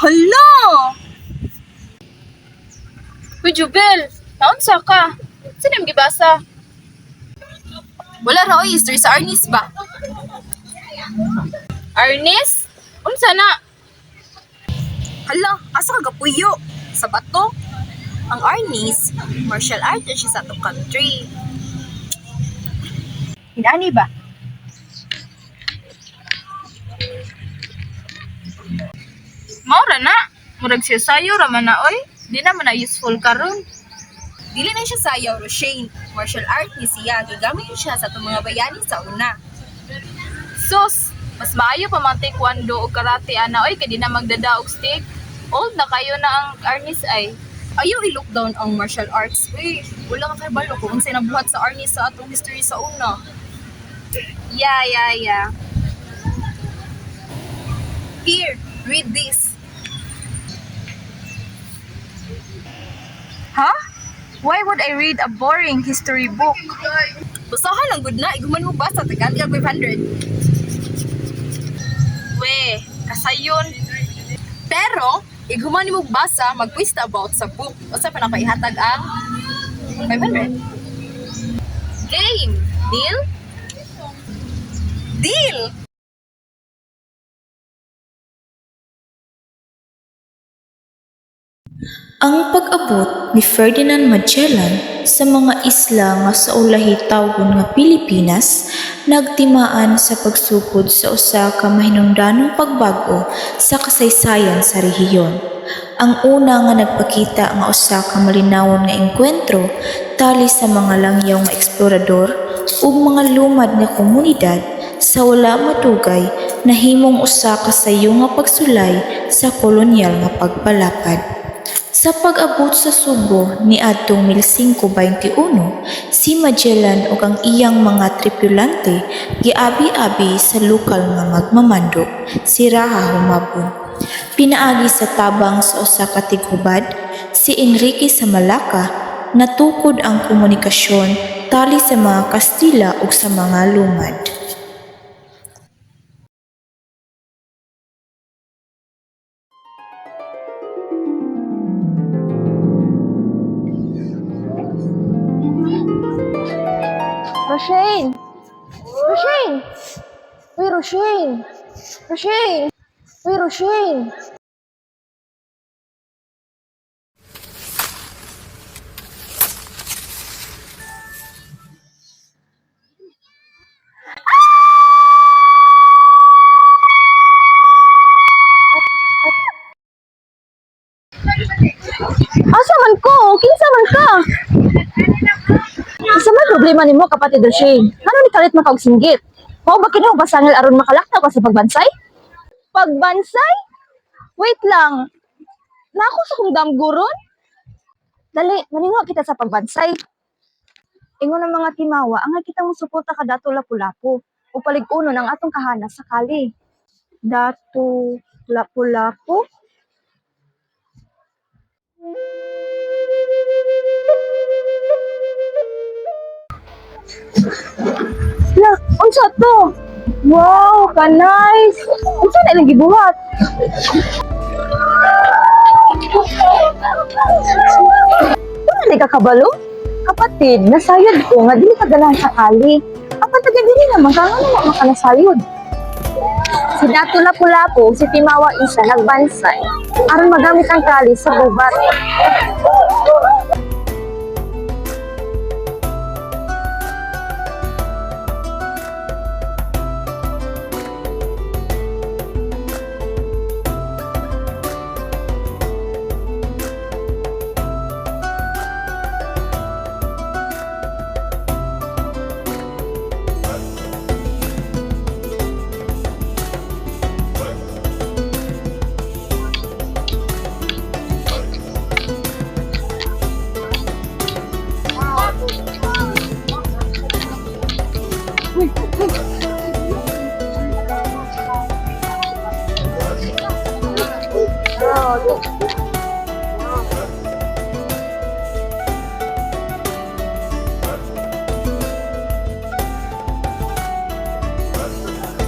Hala! Uy, Jubel, naunsa ka? Sino yung gibasa? Wala ra oy, history sa Arnis ba? Arnis? Unsa na? Hala, asa ka gapuyo? Sa bato? Ang Arnis, martial artist siya sa atong country. Hinani ba? Maura na. Murag siya sayo raman na, oy. Di naman na useful karon. Dili na siya sayaw, Roshane. Martial artist siya, gigamit siya sa atong mga bayani sa una. Sus, mas maayo pa man taekwondo o karate ana, oy, kay di na magdadaog stick. Old na kayo na ang Arnis ay. Ayaw i-lockdown ang martial arts. Wala ka kabalo kung unsay nabuhat sa Arnis sa atong history sa una. Yeah. Here, read this. Huh? Why would I read a boring history book? Basahan lang good na, iguman mo basa tagaan ka 500. We, kasayon. Pero, iguman mo basa, mag-quiz about sa book. O sa panapaihatag ang 500. Game. Deal? Deal! Ang pag-abot ni Ferdinand Magellan sa mga isla nga sa ulahi tawgon nga Pilipinas nagtimaan sa pagsugod sa usa ka mahinungdanong pagbago sa kasaysayan sa rehiyon. Ang una nga nagpakita nga usa ka malinawon nga engkwentro tali sa mga langyaw nga eksplorador ug mga lumad nga komunidad sa wala matugay nahimong usa ka sayo nga pagsulay sa kolonyal nga pagpalapad. Sa pag-abot sa Subo ni adtong 1521, si Magellan ug ang iyang mga tripulante giabi-abi sa lokal nga magmamando, si Raha Humabon. Pinaagi sa tabang sa usa ka tighubad, si Enrique sa Malacca, natukod ang komunikasyon tali sa mga Kastila ug sa mga lumad. Roshane! Roshane! Uy, Roshane! Roshane! Uy, Roshane! Asa man ko? Kinsa man ka? Sa may problema nimo kapatid Roshane. Ano ni kalit maka og singgit? Mao ba kini basangil aron makalaktaw ka sa pagbansay? Pagbansay? Wait lang. Nako sa kong damguron? Dali, maningo kita sa pagbansay. Ingon ang mga timawa, angay kita mo suporta ka dato lapu-lapu o palig-uno ng atong kahana sa kali. Dato lapu-lapu? La, unsa to? Wow, ka-nice! Unsa na ilang gibuhat? Ano ka kabalo? Kapatid, nasayod ko nga dili ka ganahan sa kali. Apat taga dili naman ka nga makanasayod. Si Dato Lapu-Lapu, si Timawa Isa nagbansay aron magamit ang kali sa gubat.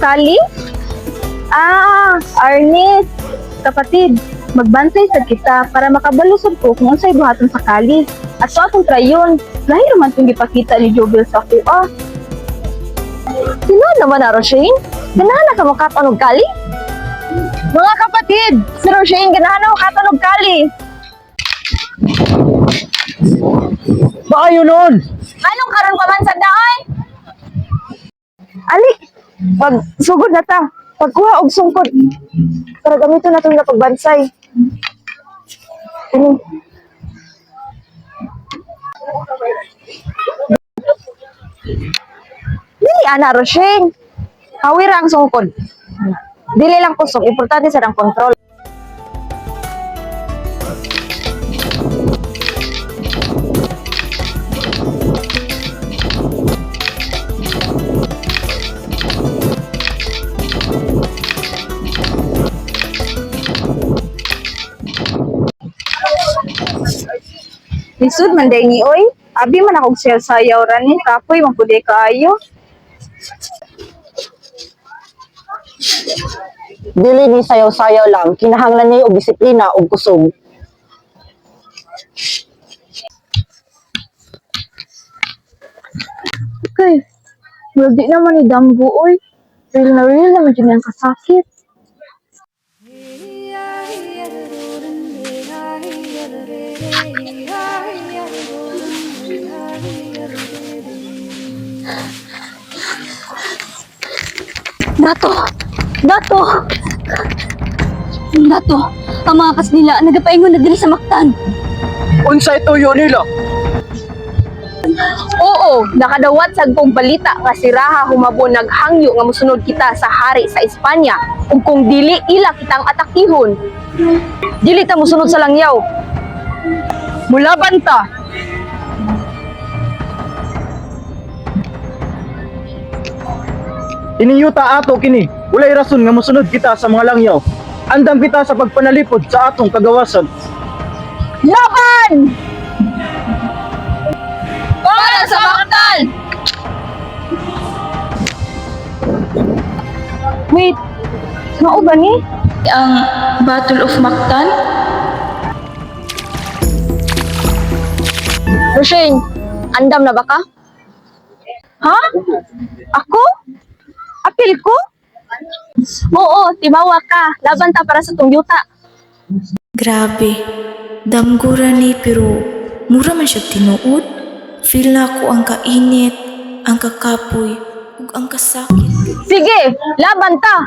Kali? Ah, Arnis. Kapatid, Magbantay sad kita para makabalusod ko kung unsay buhaton sa kali. At so akong trayon, lahi naman itong gipakita ni Jovel sa kuha. Sino naman na, Roshane? Ganahan na ka makatanog kali? Mga kapatid, si Roshane ganahan na makatanog kali. Maayo noon! Anong karon pa man sa daay? Ali, pag sugod na ta, pagkuha og sungkod. Para gamiton na itong napagbansay. Ano? Dili ana, Roshane. Hawir ang sungkod. Dili lang kusog, importante sa ang kontrol. Lisod man day ni oy. Abi man akong sayaw rani, kapoy man pud kaayo. Dili ni sayaw-sayaw lang, kinahanglan niya og disiplina ug kusog. Okay. Well, di naman ni Damgo oy. Real na real naman dyan yung kasakit. Dato! Dato! Dato! Ang mga kasnila, nagapaingon na diri sa Mactan. Unsay tuyo nila? Oo, nakadawat sa kong balita nga si Raha humabo naghangyo nga mosunod kita sa hari sa Espanya ug kung dili ila kitang atakihon. Dili ta mosunod sa langyaw. Mulaban ta. Iniyuta ato kini. Walay rason nga mosunod kita sa mga langyaw. Andam kita sa pagpanalipod sa atong kagawasan. Laban! Para sa Mactan! Wait, mao ba ni? Ang Battle of Mactan? Roshane, andam na ba ka? Ha? Ako? Apil ko? Oo, timawa ka. Laban ta para sa tong yuta. Grabe, damgura ni pero mura man siya tinuod. Feel na ako ang kainit, ang kakapoy, ug ang kasakit. Sige, laban ta.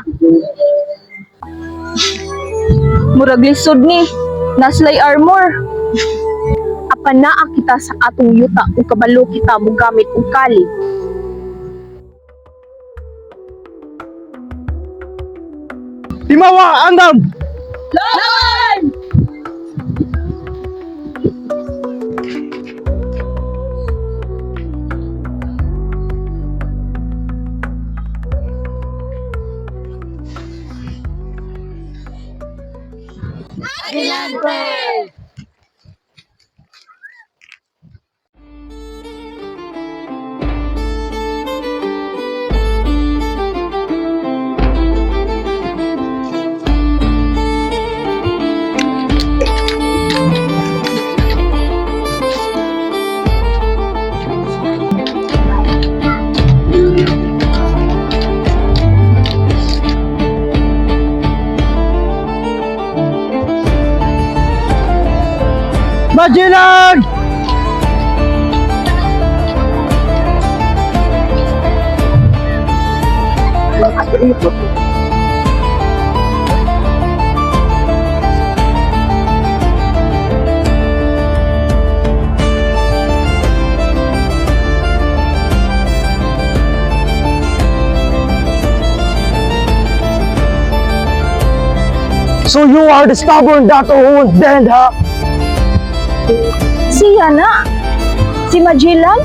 Murag lisod ni. Naslay armor. Apanaa kita sa atong yuta kung kabalo kita mo gamit og kali. Timawa, andam! Laban! Majilag! So you are the stubborn Dato who will bend, ha? Siya na. Si Magellan?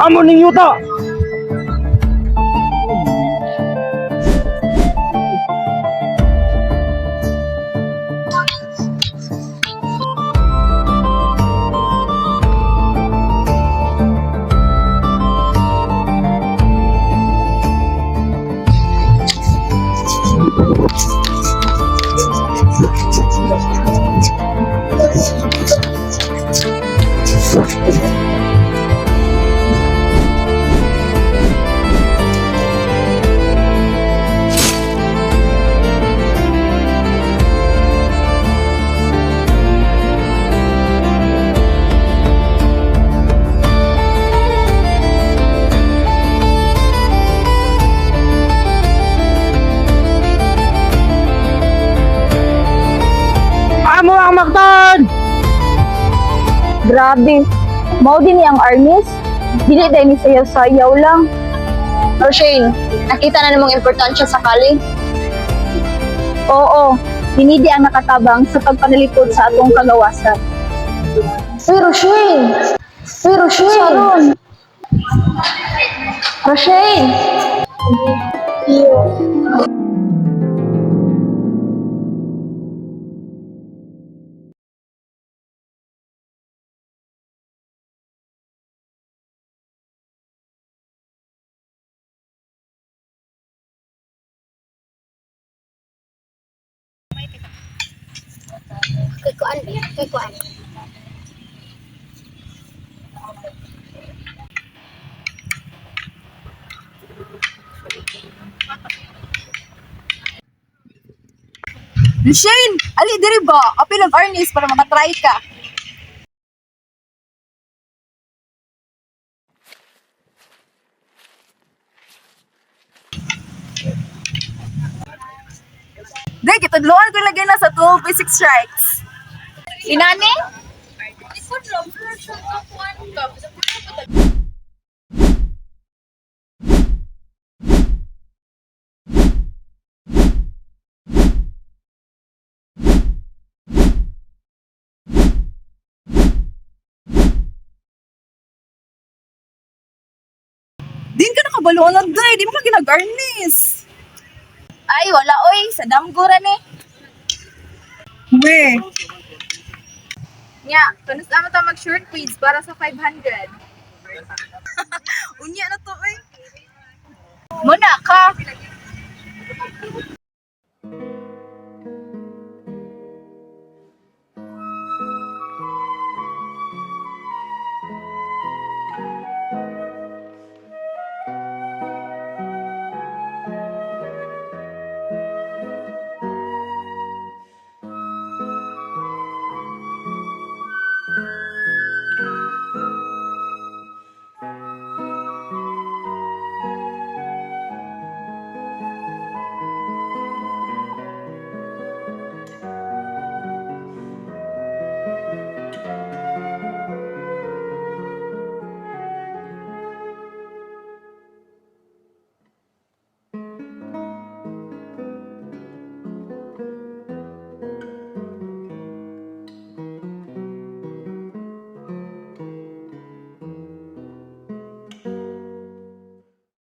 Amo ning yuta! Grabe. Mao din ni ang Arnis. Dili dahil ni sayaw-sayaw lang. Roshane, nakita na namang importansya sa kali. Oo, dinidi ang nakatabang sa pagpanalipod sa atong kagawasan. Uy, Roshane! Uy, Roshane! Sharon! Roshane! Roshane! Ali, diri ba? Apil ang Arnis para makatry ka. Dahil, kitudloan ko lagay na sa 12 basic strikes. Inani? Din ka nakabalonod, day. Di mo ka ginagarnis. Ay, wala oy. Sa damgura ni. We. Nya, kanus naman ta mag-short quiz para sa 500. Unya na to, eh.